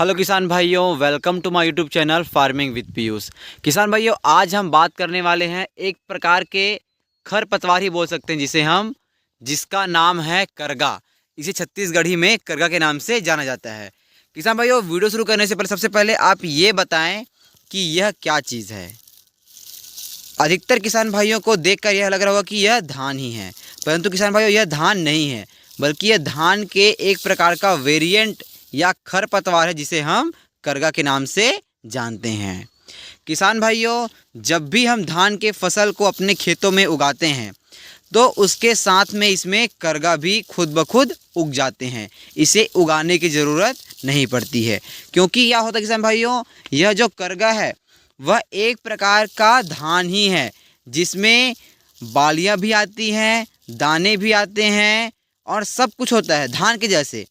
Hello किसान भाइयों, welcome to my YouTube channel farming with Piyush. किसान भाइयों, आज हम बात करने वाले हैं एक प्रकार के खरपतवार ही बोल सकते हैं जिसका नाम है करगा। इसे छत्तीसगढ़ी में करगा के नाम से जाना जाता है। किसान भाइयों, वीडियो शुरू करने से पहले सबसे पहले आप ये बताएं कि यह क्या चीज़ है। अधिकतर किसान भाइयों को देखकर यह लग रहा होगा कि यह धान ही है, परंतु किसान भाइयों यह धान नहीं है, बल्कि यह धान के एक प्रकार का वेरिएंट या खरपतवार है जिसे हम करगा के नाम से जानते हैं। किसान भाइयों, जब भी हम धान के फसल को अपने खेतों में उगाते हैं तो उसके साथ में इसमें करगा भी खुद ब खुद उग जाते हैं। इसे उगाने की ज़रूरत नहीं पड़ती है, क्योंकि क्या होता है किसान भाइयों, यह जो करगा है वह एक प्रकार का धान ही है जिसमें बालियाँ भी आती हैं, दाने भी आते हैं और सब कुछ होता है धान के जैसे,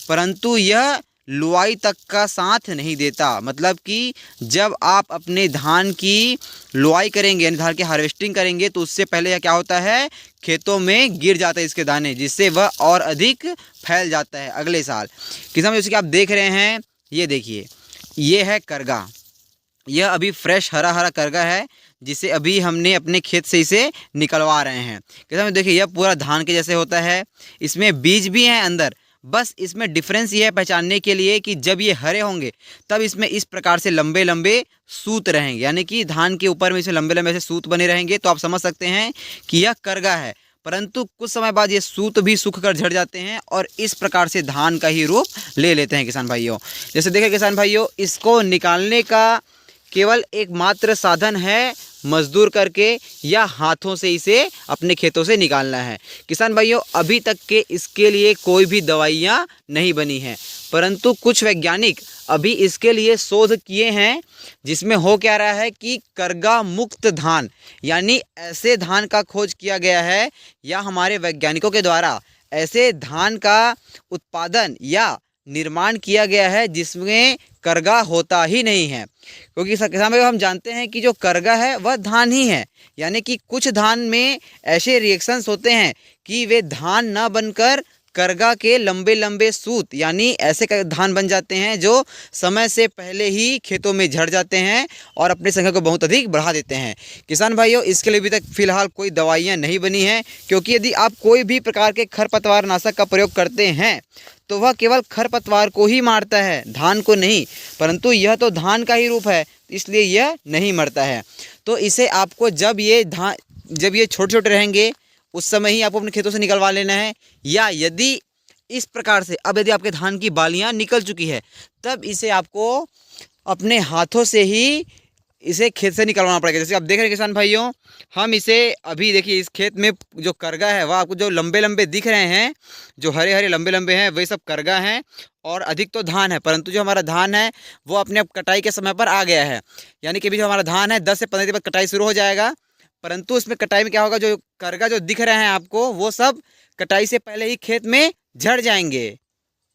परंतु यह लुआई तक का साथ नहीं देता। मतलब कि जब आप अपने धान की लुआई करेंगे यानी धान की हार्वेस्टिंग करेंगे तो उससे पहले यह क्या होता है, खेतों में गिर जाता है इसके दाने, जिससे वह और अधिक फैल जाता है अगले साल। किसान जैसे कि आप देख रहे हैं, ये देखिए, ये है करगा। यह अभी फ्रेश हरा हरा करगा है जिसे अभी हमने अपने खेत से इसे निकलवा रहे हैं। किसान देखिए, यह पूरा धान के जैसे होता है, इसमें बीज भी हैं अंदर। बस इसमें डिफरेंस ये है पहचानने के लिए कि जब ये हरे होंगे तब इसमें इस प्रकार से लंबे लंबे सूत रहेंगे, यानी कि धान के ऊपर में इसमें लंबे लंबे से सूत बने रहेंगे, तो आप समझ सकते हैं कि यह करगा है। परंतु कुछ समय बाद ये सूत भी सूख कर झड़ जाते हैं और इस प्रकार से धान का ही रूप ले लेते हैं। किसान भाइयों, जैसे देखें किसान भाइयों, इसको निकालने का केवल एकमात्र साधन है मजदूर करके या हाथों से इसे अपने खेतों से निकालना है। किसान भाइयों, अभी तक के इसके लिए कोई भी दवाइयाँ नहीं बनी हैं, परंतु कुछ वैज्ञानिक अभी इसके लिए शोध किए हैं, जिसमें हो क्या रहा है कि करगा मुक्त धान यानी ऐसे धान का खोज किया गया है या हमारे वैज्ञानिकों के द्वारा ऐसे धान का उत्पादन या निर्माण किया गया है जिसमें करगा होता ही नहीं है। क्योंकि किसान भाई, हम जानते हैं कि जो करगा है वह धान ही है, यानी कि कुछ धान में ऐसे रिएक्शंस होते हैं कि वे धान ना बनकर करगा के लंबे लंबे सूत यानी ऐसे धान बन जाते हैं जो समय से पहले ही खेतों में झड़ जाते हैं और अपनी संख्या को बहुत अधिक बढ़ा देते हैं। किसान भाइयों, इसके लिए अभी तक फ़िलहाल कोई दवाइयाँ नहीं बनी हैं, क्योंकि यदि आप कोई भी प्रकार के खरपतवार नाशक का प्रयोग करते हैं तो वह केवल खरपतवार को ही मारता है, धान को नहीं। परंतु यह तो धान का ही रूप है, इसलिए यह नहीं मरता है। तो इसे आपको जब ये छोटे छोटे रहेंगे उस समय ही आपको अपने खेतों से निकलवा लेना है, या यदि इस प्रकार से अब यदि आपके धान की बालियां निकल चुकी है तब इसे आपको अपने हाथों से ही इसे खेत से निकलवाना पड़ेगा। जैसे आप देख रहे हैं किसान भाइयों, हम इसे अभी देखिए, इस खेत में जो करगा है वह आपको जो लंबे लंबे दिख रहे हैं, जो हरे हरे लंबे लंबे हैं, वे सब करगा हैं और अधिक तो धान है। परंतु जो हमारा धान है वो अपने कटाई के समय पर आ गया है, यानी कि अभी जो हमारा धान है 10 से 15 दिन बाद कटाई शुरू हो जाएगा। परंतु उसमें कटाई में क्या होगा, जो करगा जो दिख रहे हैं आपको वो सब कटाई से पहले ही खेत में झड़ जाएंगे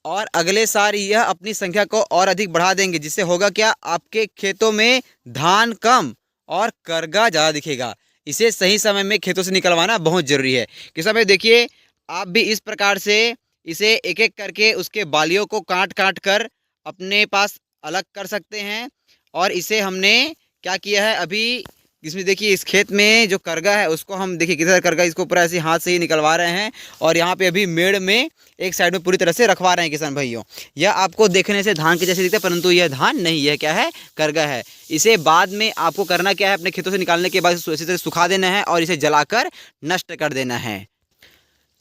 और अगले साल यह अपनी संख्या को और अधिक बढ़ा देंगे, जिससे होगा क्या, आपके खेतों में धान कम और करगा ज़्यादा दिखेगा। इसे सही समय में खेतों से निकलवाना बहुत ज़रूरी है। किसान भाई देखिए, आप भी इस प्रकार से इसे एक एक करके उसके बालियों को काट काट कर अपने पास अलग कर सकते हैं। और इसे हमने क्या किया है, अभी इसमें देखिए, इस खेत में जो करगा है उसको हम देखिए किधर करगा, इसको पूरा ऐसे हाथ से ही निकलवा रहे हैं और यहाँ पे अभी मेड़ में एक साइड में पूरी तरह से रखवा रहे हैं। किसान भाइयों, यह आपको देखने से धान के जैसे दिखता है, परंतु यह धान नहीं, यह क्या है, करगा है। इसे बाद में आपको करना क्या है, अपने खेतों से निकालने के बाद इसी तरह सुखा देना है और इसे जलाकर नष्ट कर देना है।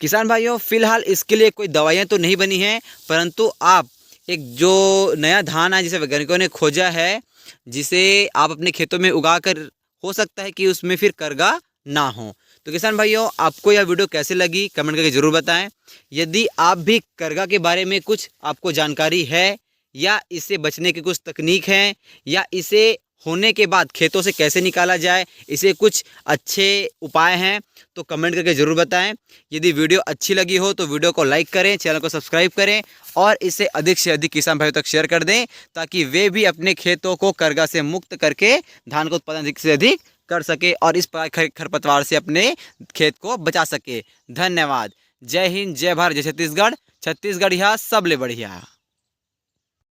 किसान भाइयों, फिलहाल इसके लिए कोई दवाइयाँ तो नहीं बनी हैं, परंतु आप एक जो नया धान है जिसे वैज्ञानिकों ने खोजा है, जिसे आप अपने खेतों में उगा कर, हो सकता है कि उसमें फिर करगा ना हो। तो किसान भाइयों, आपको यह वीडियो कैसे लगी कमेंट करके ज़रूर बताएं। यदि आप भी करगा के बारे में कुछ आपको जानकारी है या इससे बचने की कुछ तकनीक है या इसे होने के बाद खेतों से कैसे निकाला जाए, इसे कुछ अच्छे उपाय हैं, तो कमेंट करके ज़रूर बताएं। यदि वीडियो अच्छी लगी हो तो वीडियो को लाइक करें, चैनल को सब्सक्राइब करें और इसे अधिक से अधिक किसान भाइयों तक शेयर कर दें, ताकि वे भी अपने खेतों को करगा से मुक्त करके धान का उत्पादन अधिक से अधिक कर सके और इस खरपतवार से अपने खेत को बचा सके। धन्यवाद। जय हिंद, जय भारत, जय छत्तीसगढ़। छत्तीसगढ़ यहाँ सबले बढ़िया।